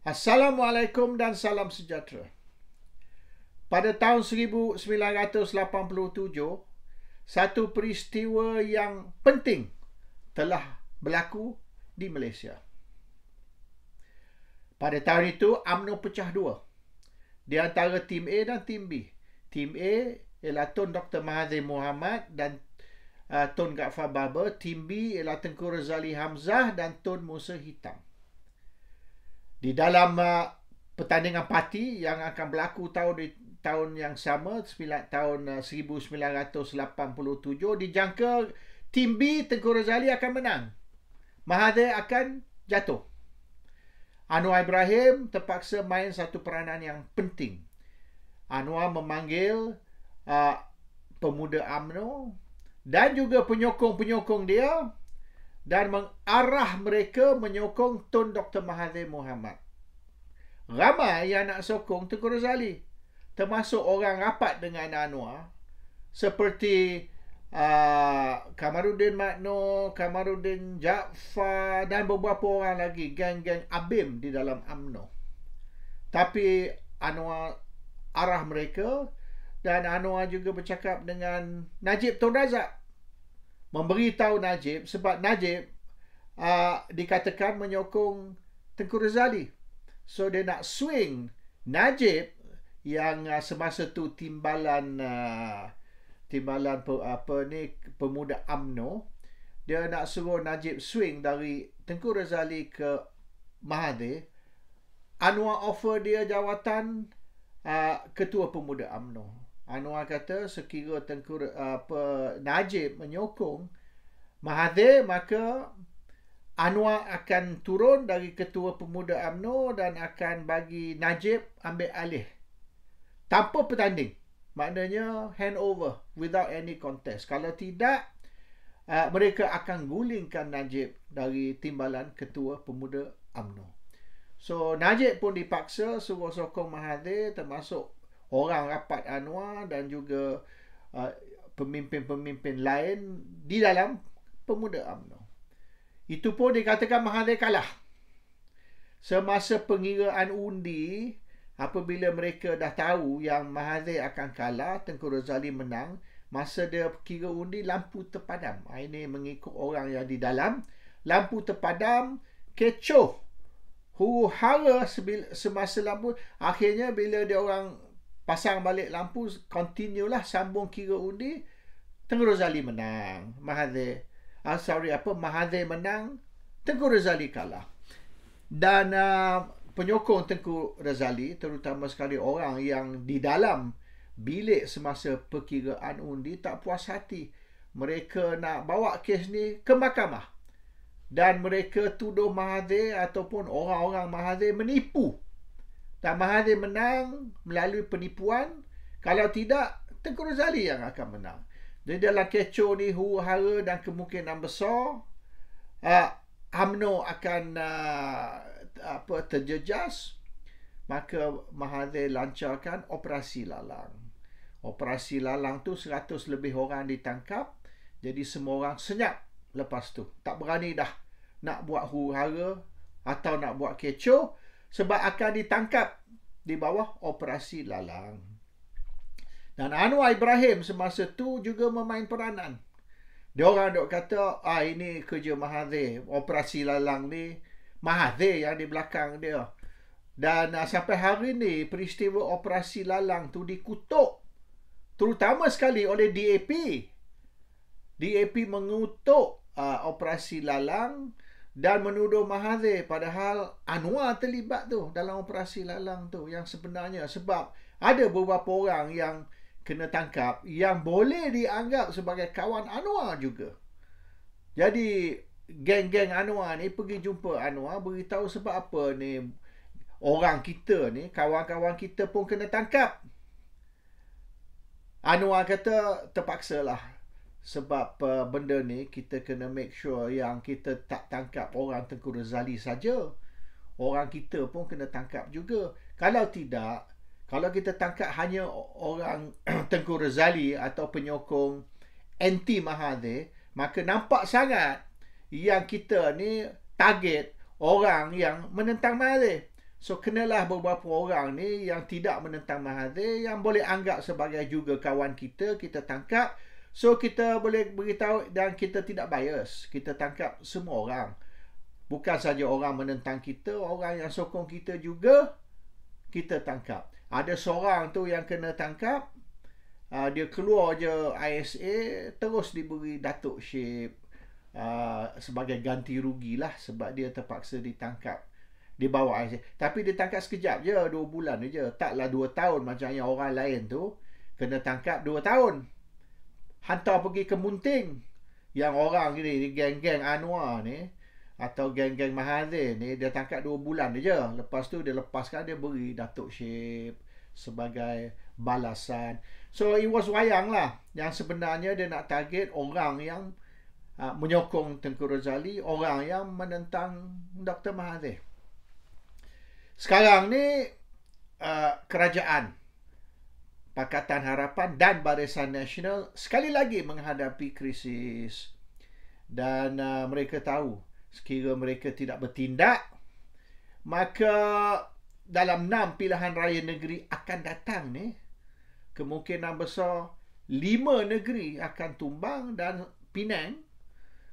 Assalamualaikum dan salam sejahtera. Pada tahun 1987, satu peristiwa yang penting telah berlaku di Malaysia. Pada tahun itu, UMNO pecah dua di antara tim A dan tim B. Tim A ialah Tun Dr. Mahathir Mohamad dan Tun Ghaffar Babar. Tim B ialah Tengku Razali Hamzah dan Tun Musa Hitam. Di dalam pertandingan parti yang akan berlaku tahun yang sama, tahun 1987, dijangka tim B Tengku Razali akan menang. Mahathir akan jatuh. Anwar Ibrahim terpaksa main satu peranan yang penting. Anwar memanggil pemuda UMNO dan juga penyokong-penyokong dia dan mengarah mereka menyokong Tun Dr. Mahathir Mohamad. Ramai yang nak sokong Tengku Razali, termasuk orang rapat dengan Anwar seperti Kamaruddin Makno, Kamaruddin Jaafar dan beberapa orang lagi, geng-geng ABIM di dalam UMNO. Tapi Anwar arah mereka dan Anwar juga bercakap dengan Najib Tun Razak, memberitahu Najib sebab Najib dikatakan menyokong Tengku Razali. So dia nak swing Najib yang semasa tu timbalan pemuda UMNO, dia nak suruh Najib swing dari Tengku Razali ke Mahathir. Anwar offer dia jawatan ketua pemuda UMNO. Anwar kata sekira Najib menyokong Mahathir, maka Anwar akan turun dari ketua pemuda UMNO dan akan bagi Najib ambil alih tanpa bertanding. Maknanya handover without any contest. Kalau tidak, mereka akan gulingkan Najib dari timbalan ketua pemuda UMNO. So Najib pun dipaksa suruh sokong Mahathir, termasuk orang rapat Anwar dan juga pemimpin-pemimpin lain di dalam pemuda UMNO. Itu pun dikatakan Mahathir kalah. Semasa pengiraan undi, apabila mereka dah tahu yang Mahathir akan kalah, Tengku Razali menang, masa dia kira undi, lampu terpadam. Ini mengikut orang yang di dalam. Lampu terpadam, kecoh, huru-hara semasa lampu. Akhirnya bila dia orang pasang balik lampu, continue lah, sambung kira undi, Tengku Razali menang. Mahathir menang, Tengku Razali kalah. Dan penyokong Tengku Razali, terutama sekali orang yang di dalam bilik semasa perkiraan undi, tak puas hati. Mereka nak bawa kes ni ke mahkamah. Dan mereka tuduh Mahathir ataupun orang-orang Mahathir menipu. Dan Mahathir menang melalui penipuan. Kalau tidak, Tengku Razali yang akan menang. Jadi dalam kecoh ni, huru-hara dan kemungkinan besar UMNO akan terjejas. Maka Mahathir lancarkan operasi lalang. Operasi lalang tu 100 lebih orang ditangkap. Jadi semua orang senyap lepas tu. Tak berani dah nak buat huru-hara atau nak buat kecoh, sebab akan ditangkap di bawah operasi lalang. Dan Anwar Ibrahim semasa tu juga memain peranan. Dia orang dok kata, ini kerja Mahathir, operasi lalang ni Mahathir yang di belakang dia. Dan sampai hari ni peristiwa operasi lalang tu dikutuk terutama sekali oleh DAP. DAP mengutuk operasi lalang dan menuduh Mahathir, padahal Anwar terlibat tu dalam operasi lalang tu yang sebenarnya, sebab ada beberapa orang yang kena tangkap yang boleh dianggap sebagai kawan Anwar juga. Jadi geng-geng Anwar ni pergi jumpa Anwar, beritahu sebab apa ni orang kita ni, kawan-kawan kita pun kena tangkap. Anwar kata terpaksalah, sebab benda ni kita kena make sure yang kita tak tangkap orang Tengku Razali saja. Orang kita pun kena tangkap juga. Kalau tidak, kalau kita tangkap hanya orang Tengku Razali atau penyokong anti Mahathir, maka nampak sangat yang kita ni target orang yang menentang Mahathir. So, kenalah beberapa orang ni yang tidak menentang Mahathir, yang boleh anggap sebagai juga kawan kita, kita tangkap. So, kita boleh beritahu dan kita tidak bias. Kita tangkap semua orang. Bukan saja orang menentang kita, orang yang sokong kita juga, kita tangkap. Ada seorang tu yang kena tangkap, dia keluar je ISA, terus diberi Datuk Syed sebagai ganti rugi lah, sebab dia terpaksa ditangkap. Dia bawa ISA. Tapi dia tangkap sekejap je, 2 bulan je. Taklah 2 tahun macam yang orang lain tu. Kena tangkap 2 tahun. Hantar pergi ke Munting. Yang orang ni, geng-geng Anwar ni, atau geng-geng Mahathir ni, dia tangkap 2 bulan je. Lepas tu dia lepaskan, dia beri Datuk Syed sebagai balasan. So it was wayang lah. Yang sebenarnya dia nak target orang yang menyokong Tengku Razali, orang yang menentang Dr. Mahathir. Sekarang ni kerajaan, Pakatan Harapan dan Barisan Nasional sekali lagi menghadapi krisis. Dan mereka tahu, sekiranya mereka tidak bertindak, maka dalam 6 pilihan raya negeri akan datang ni, kemungkinan besar 5 negeri akan tumbang, dan Penang,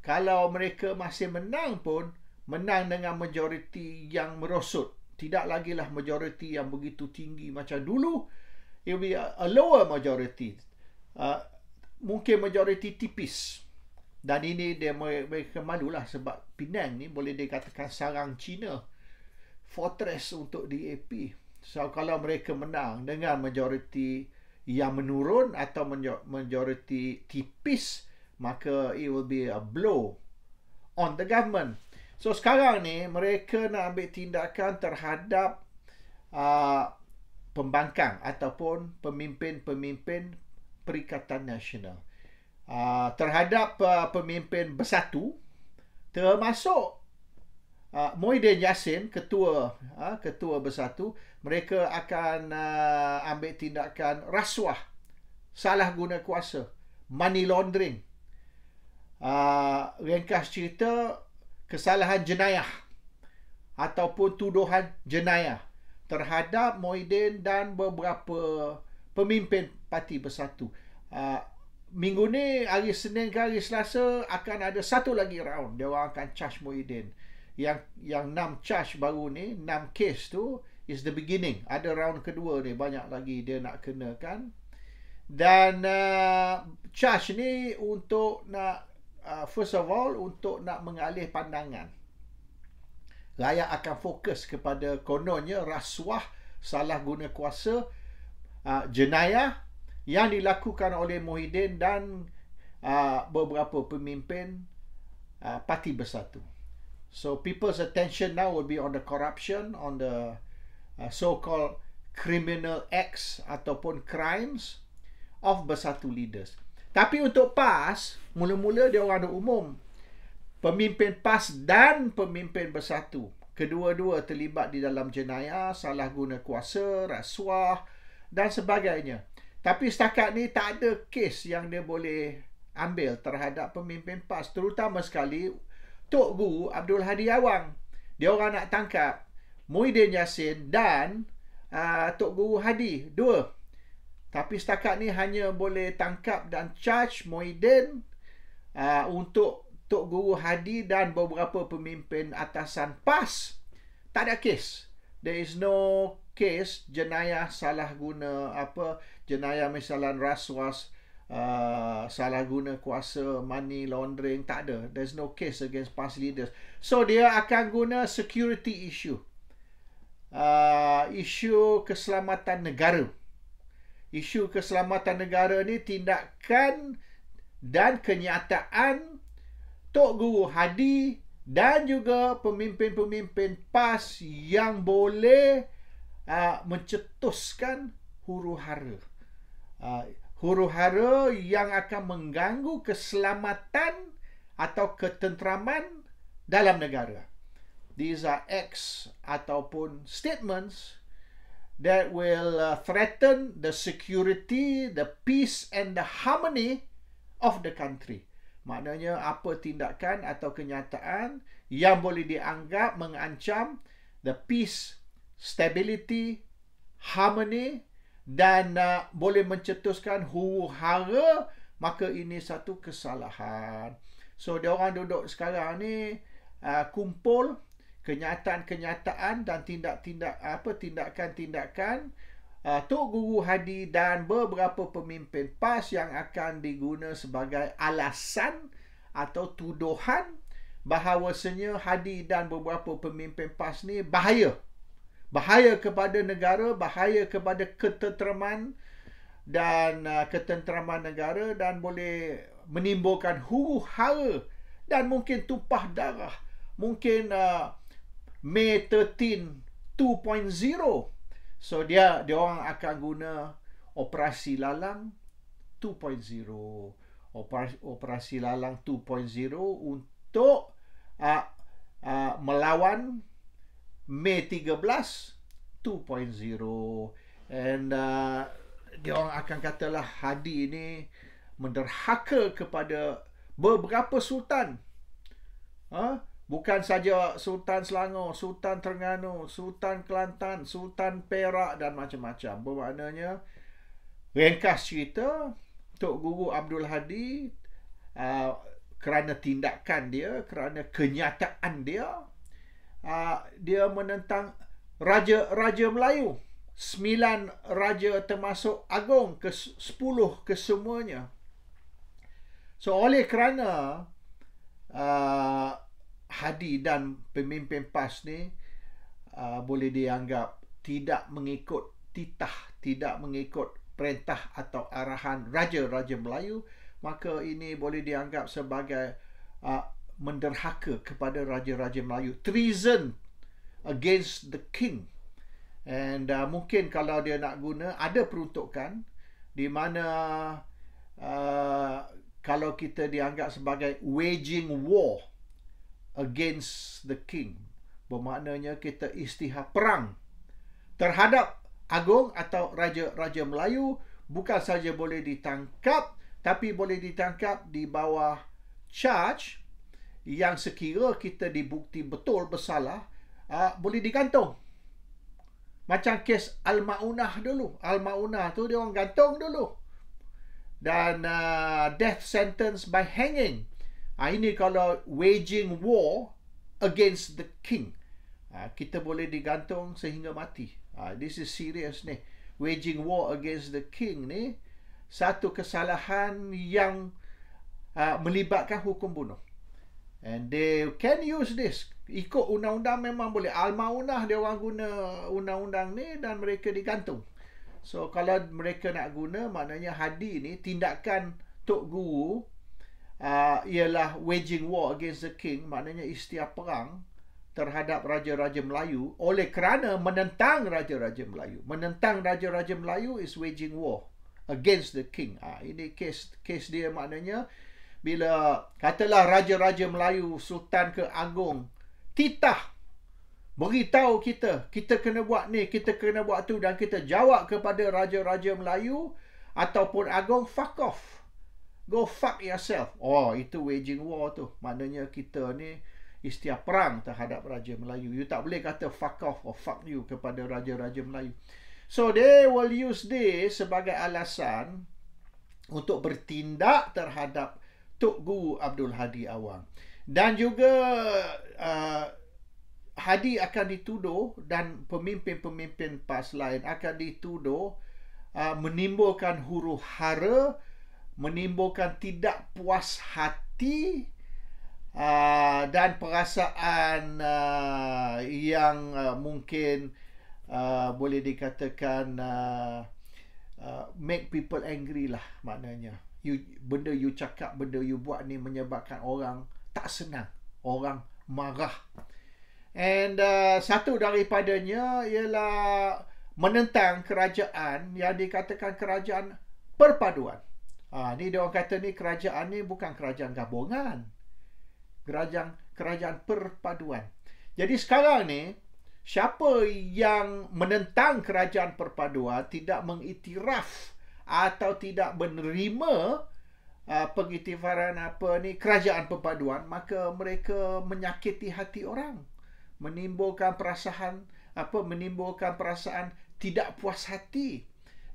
kalau mereka masih menang pun, menang dengan majoriti yang merosot. Tidak lagi lah majoriti yang begitu tinggi macam dulu. It will be a lower majority. Mungkin majoriti tipis. Dan ini mereka malulah, sebab Penang ni boleh dikatakan sarang Cina. Fortress untuk DAP. So kalau mereka menang dengan majoriti yang menurun atau majoriti tipis, maka it will be a blow on the government. So sekarang ni mereka nak ambil tindakan terhadap pembangkang ataupun pemimpin-pemimpin Perikatan Nasional. Terhadap pemimpin Bersatu, termasuk Muhyiddin Yassin, ketua Bersatu, mereka akan ambil tindakan rasuah, salah guna kuasa, money laundering. Ringkas cerita, kesalahan jenayah ataupun tuduhan jenayah terhadap Muhyiddin dan beberapa pemimpin Parti Bersatu. Minggu ni, hari Senin ke hari Selasa, akan ada satu lagi round. Dia orang akan charge Muhyiddin. Yang 6 charge baru ni, 6 case tu is the beginning. Ada round kedua ni, banyak lagi dia nak kenakan. Dan charge ni untuk nak first of all, untuk nak mengalih pandangan. Rakyat akan fokus kepada kononnya rasuah, salah guna kuasa, jenayah yang dilakukan oleh Muhyiddin dan beberapa pemimpin Parti Bersatu. So people's attention now will be on the corruption, on the so-called criminal acts ataupun crimes of Bersatu leaders. Tapi untuk PAS, mula-mula dia orang ada umum. Pemimpin PAS dan pemimpin Bersatu, kedua-dua terlibat di dalam jenayah, salah guna kuasa, rasuah dan sebagainya. Tapi setakat ni tak ada kes yang dia boleh ambil terhadap pemimpin PAS. Terutama sekali Tok Guru Abdul Hadi Awang. Dia orang nak tangkap Muhyiddin Yassin dan Tok Guru Hadi, dua. Tapi setakat ni hanya boleh tangkap dan charge Muhyiddin. Untuk Tok Guru Hadi dan beberapa pemimpin atasan PAS, tak ada kes. There is no case jenayah salah guna jenayah misalnya rasuah, salah guna kuasa, money laundering, tak ada. There's no case against PAS leaders. So dia akan guna security issue, isu keselamatan negara. Isu keselamatan negara ni tindakan dan kenyataan Tok Guru Hadi dan juga pemimpin-pemimpin PAS yang boleh mencetuskan huru-hara. Huru-hara yang akan mengganggu keselamatan atau ketenteraman dalam negara. These are acts ataupun statements that will threaten the security, the peace and the harmony of the country. Maknanya apa tindakan atau kenyataan yang boleh dianggap mengancam the peace, stability, harmony, dan boleh mencetuskan huru-hara, maka ini satu kesalahan. So, dia orang duduk sekarang ni kumpul kenyataan-kenyataan dan tindakan-tindakan Tok Guru Hadi dan beberapa pemimpin PAS yang akan diguna sebagai alasan atau tuduhan bahawasanya Hadi dan beberapa pemimpin PAS ni bahaya kepada negara, bahaya kepada ketenteraman dan ketenteraman negara, dan boleh menimbulkan huru-hara dan mungkin tumpah darah, mungkin May 13 2.0. So dia orang akan guna operasi lalang 2.0. Operasi lalang 2.0 untuk melawan May 13 2.0. And dia orang akan katalah Hadi ini menderhaka kepada beberapa sultan. Bukan saja Sultan Selangor, Sultan Terengganu, Sultan Kelantan, Sultan Perak dan macam-macam. Bermaknanya, ringkas cerita, Tok Guru Abdul Hadi kerana tindakan dia, kerana kenyataan dia, dia menentang Raja Melayu. 9 raja termasuk Agong, ke-10 kesemuanya. So, oleh kerana Hadi dan pemimpin PAS ni boleh dianggap tidak mengikut titah, tidak mengikut perintah atau arahan Raja-Raja Melayu, maka ini boleh dianggap sebagai menderhaka kepada Raja-Raja Melayu. Treason against the king. And mungkin kalau dia nak guna, ada peruntukan di mana kalau kita dianggap sebagai waging war against the king, bermaknanya kita isytihar perang terhadap Agong atau Raja-Raja Melayu. Bukan saja boleh ditangkap, tapi boleh ditangkap di bawah charge yang sekira kita dibukti betul bersalah, boleh digantung. Macam kes Al-Ma'unah dulu. Al-Ma'unah tu dia orang gantung dulu. Dan death sentence by hanging. Ini kalau waging war against the king. Kita boleh digantung sehingga mati. This is serious ni. Waging war against the king ni satu kesalahan yang melibatkan hukum bunuh. And they can use this. Ikut undang-undang memang boleh. Al-Ma'unah dia orang guna undang-undang ni dan mereka digantung. So kalau mereka nak guna, maknanya Hadi ni tindakan Tok Guru ialah waging war against the king, maknanya isytihar perang terhadap Raja-Raja Melayu oleh kerana menentang Raja-Raja Melayu. Menentang Raja-Raja Melayu is waging war against the king. Ini kes dia, maknanya bila katalah Raja-Raja Melayu, Sultan ke Agong, titah beritahu kita kena buat ni, kita kena buat tu, dan kita jawab kepada Raja-Raja Melayu ataupun Agong, fuck off. Go fuck yourself. Itu waging war tu. Maknanya kita ni isytihar perang terhadap Raja Melayu. You tak boleh kata fuck off or fuck you kepada Raja-Raja Melayu. So they will use this sebagai alasan untuk bertindak terhadap Tok Guru Abdul Hadi Awang. Dan juga Hadi akan dituduh, dan pemimpin-pemimpin PAS lain akan dituduh menimbulkan huru-hara, menimbulkan tidak puas hati dan perasaan yang mungkin boleh dikatakan make people angry lah, maknanya. Benda you cakap, benda you buat ni menyebabkan orang tak senang, orang marah. And satu daripadanya ialah menentang kerajaan yang dikatakan kerajaan perpaduan. Ni dia orang kata ni kerajaan ni bukan kerajaan gabungan. Kerajaan perpaduan. Jadi sekarang ni, siapa yang menentang kerajaan perpaduan, tidak mengiktiraf atau tidak menerima pengiktifaran kerajaan perpaduan, maka mereka menyakiti hati orang, menimbulkan perasaan menimbulkan perasaan tidak puas hati.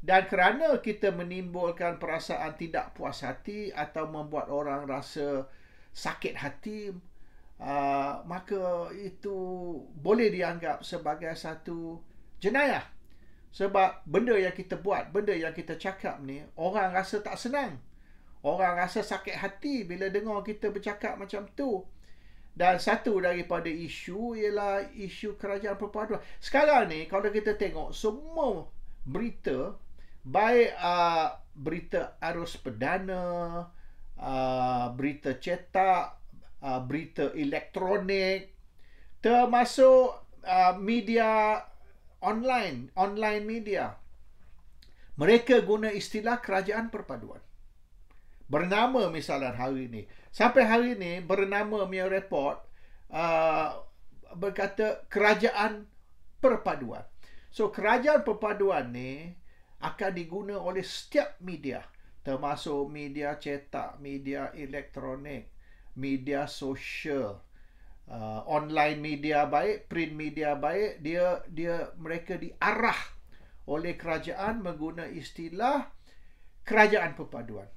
Dan kerana kita menimbulkan perasaan tidak puas hati atau membuat orang rasa sakit hati, maka itu boleh dianggap sebagai satu jenayah. Sebab benda yang kita buat, benda yang kita cakap ni, orang rasa tak senang. Orang rasa sakit hati bila dengar kita bercakap macam tu. Dan satu daripada isu ialah isu kerajaan perpaduan. Sekarang ni kalau kita tengok semua berita, baik berita arus perdana, berita cetak, berita elektronik, termasuk media online media, mereka guna istilah kerajaan perpaduan. Bernama misalnya hari ini, sampai hari ini bernama punya report berkata kerajaan perpaduan. So kerajaan perpaduan ni akan diguna oleh setiap media, termasuk media cetak, media elektronik, media sosial, online media baik, print media baik, mereka diarah oleh kerajaan menggunakan istilah kerajaan perpaduan.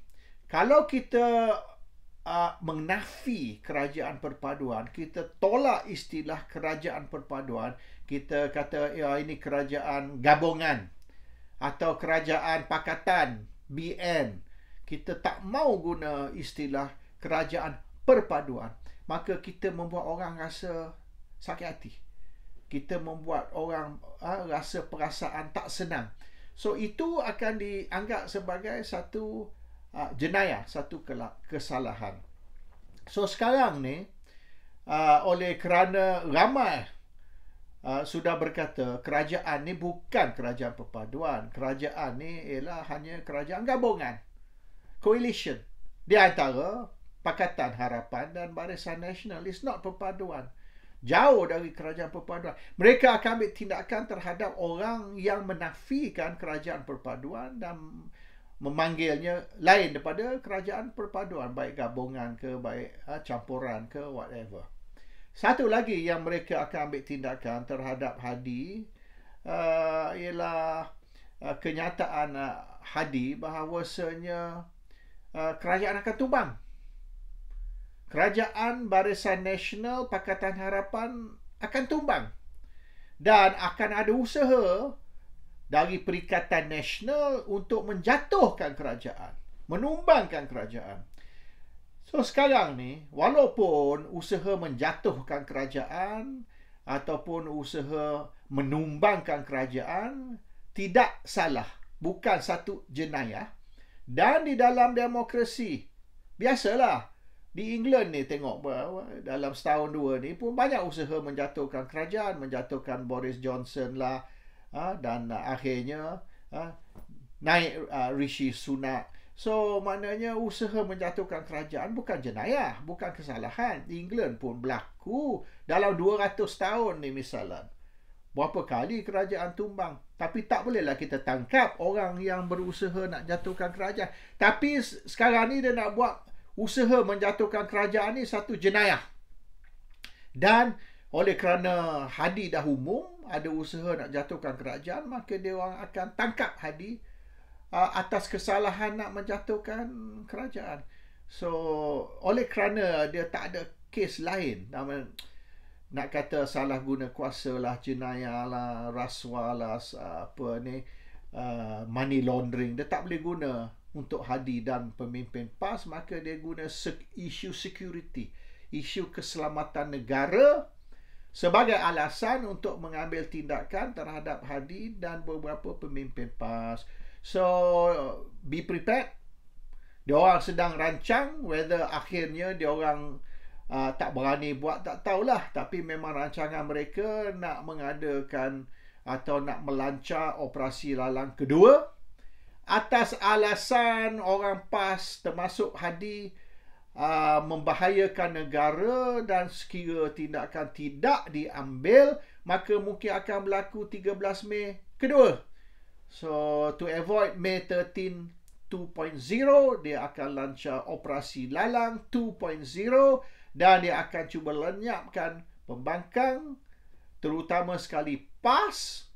Kalau kita menafi kerajaan perpaduan, kita tolak istilah kerajaan perpaduan, kita kata ya ini kerajaan gabungan atau kerajaan pakatan BN, kita tak mau guna istilah kerajaan perpaduan, maka kita membuat orang rasa sakit hati. Kita membuat orang rasa perasaan tak senang. So itu akan dianggap sebagai satu jenayah, satu kesalahan. So sekarang ni oleh kerana ramai sudah berkata kerajaan ni bukan kerajaan perpaduan, kerajaan ni ialah hanya kerajaan gabungan, coalition di antara Pakatan Harapan dan Barisan Nasional. It's not perpaduan. Jauh dari kerajaan perpaduan. Mereka akan ambil tindakan terhadap orang yang menafikan kerajaan perpaduan dan memanggilnya lain daripada kerajaan perpaduan, baik gabungan ke, baik campuran ke, whatever. Satu lagi yang mereka akan ambil tindakan terhadap Hadi ialah kenyataan Hadi bahawasanya kerajaan akan tumbang. Kerajaan Barisan Nasional Pakatan Harapan akan tumbang. Dan akan ada usaha dari Perikatan Nasional untuk menjatuhkan kerajaan, menumbangkan kerajaan. So sekarang ni, walaupun usaha menjatuhkan kerajaan ataupun usaha menumbangkan kerajaan tidak salah, bukan satu jenayah. Dan di dalam demokrasi, biasalah, di England ni tengok dalam setahun dua ni pun banyak usaha menjatuhkan kerajaan, menjatuhkan Boris Johnson lah, dan akhirnya naik Rishi Sunak. So maknanya usaha menjatuhkan kerajaan bukan jenayah, bukan kesalahan. Di England pun berlaku dalam 200 tahun ni misalnya. Berapa kali kerajaan tumbang. Tapi tak bolehlah kita tangkap orang yang berusaha nak jatuhkan kerajaan. Tapi sekarang ni dia nak buat usaha menjatuhkan kerajaan ni satu jenayah. Dan oleh kerana Hadi dah umum ada usaha nak jatuhkan kerajaan, maka dia orang akan tangkap Hadi atas kesalahan nak menjatuhkan kerajaan. So oleh kerana dia tak ada kes lain, nak kata salah guna kuasa lah, jenayah lah, rasuah lah, money laundering, dia tak boleh guna untuk Hadi dan pemimpin PAS, maka dia guna isu security, isu keselamatan negara sebagai alasan untuk mengambil tindakan terhadap Hadi dan beberapa pemimpin PAS. So, be prepared. Diorang sedang rancang, whether akhirnya diorang tak berani buat, tak tahulah. Tapi memang rancangan mereka nak mengadakan atau nak melancar operasi lalang kedua atas alasan orang PAS termasuk Hadi membahayakan negara, dan sekira tindakan tidak diambil, maka mungkin akan berlaku 13 Mei kedua. So to avoid May 13 2.0, dia akan lancar operasi lalang 2.0 dan dia akan cuba lenyapkan pembangkang, terutama sekali PAS,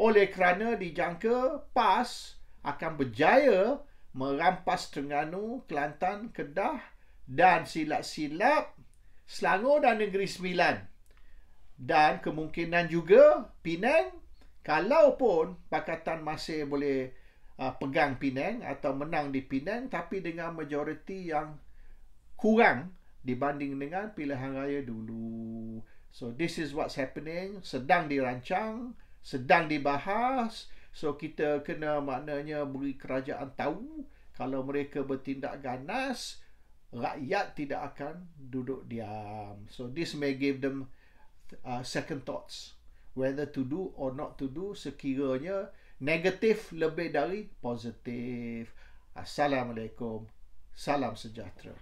oleh kerana dijangka PAS akan berjaya merampas Terengganu, Kelantan, Kedah dan silap-silap Selangor dan Negeri Sembilan. Dan kemungkinan juga Penang, kalaupun Pakatan masih boleh pegang Penang atau menang di Penang, tapi dengan majoriti yang kurang dibanding dengan pilihan raya dulu. So this is what's happening, sedang dirancang, sedang dibahas. So kita kena maknanya beri kerajaan tahu, kalau mereka bertindak ganas, rakyat tidak akan duduk diam. So this may give them second thoughts whether to do or not to do, sekiranya negatif lebih dari positif. Assalamualaikum, salam sejahtera.